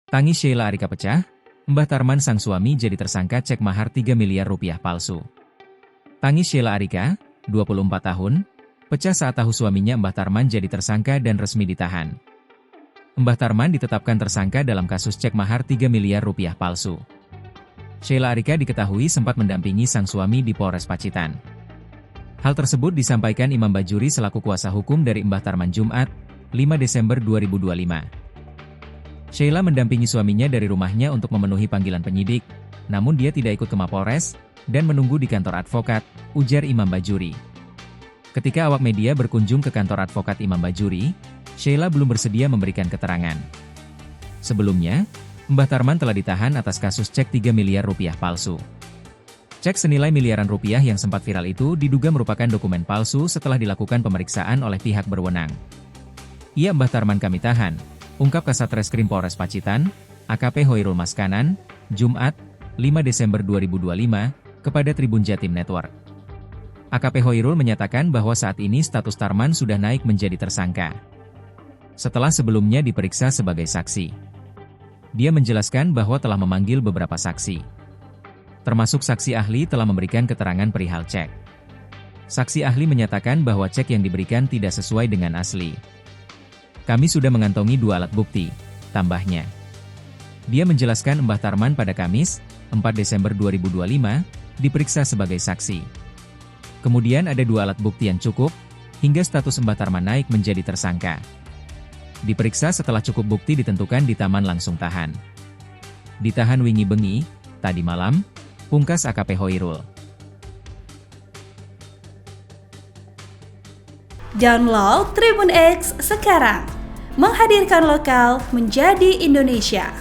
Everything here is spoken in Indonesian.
Tangis Sheila Arika pecah, Mbah Tarman sang suami jadi tersangka cek mahar 3 miliar rupiah palsu. Tangis Sheila Arika, 24 tahun, pecah saat tahu suaminya Mbah Tarman jadi tersangka dan resmi ditahan. Mbah Tarman ditetapkan tersangka dalam kasus cek mahar 3 miliar rupiah palsu. Sheila Arika diketahui sempat mendampingi sang suami di Polres Pacitan. Hal tersebut disampaikan Imam Bajuri selaku kuasa hukum dari Mbah Tarman Jumat, 5 Desember 2025. Sheila mendampingi suaminya dari rumahnya untuk memenuhi panggilan penyidik, namun dia tidak ikut ke Mapolres, dan menunggu di kantor advokat, ujar Imam Bajuri. Ketika awak media berkunjung ke kantor advokat Imam Bajuri, Sheila belum bersedia memberikan keterangan. Sebelumnya, Mbah Tarman telah ditahan atas kasus cek 3 miliar rupiah palsu. Cek senilai miliaran rupiah yang sempat viral itu diduga merupakan dokumen palsu setelah dilakukan pemeriksaan oleh pihak berwenang. "Iya, Mbah Tarman kami tahan," ungkap Kasat Reskrim Polres Pacitan, AKP Hoirul Maskanan, Jumat, 5 Desember 2025, kepada Tribun Jatim Network. AKP Hoirul menyatakan bahwa saat ini status Tarman sudah naik menjadi tersangka. Setelah sebelumnya diperiksa sebagai saksi. Dia menjelaskan bahwa telah memanggil beberapa saksi. Termasuk saksi ahli telah memberikan keterangan perihal cek. Saksi ahli menyatakan bahwa cek yang diberikan tidak sesuai dengan asli. "Kami sudah mengantongi 2 alat bukti," tambahnya. Dia menjelaskan Mbah Tarman pada Kamis, 4 Desember 2025, diperiksa sebagai saksi. Kemudian ada 2 alat bukti yang cukup, hingga status Mbah Tarman naik menjadi tersangka. Diperiksa setelah cukup bukti ditentukan ditahan langsung tahan. Ditahan wingi bengi, tadi malam, pungkas AKP Hoirul. Download Tribun X sekarang, menghadirkan lokal menjadi Indonesia.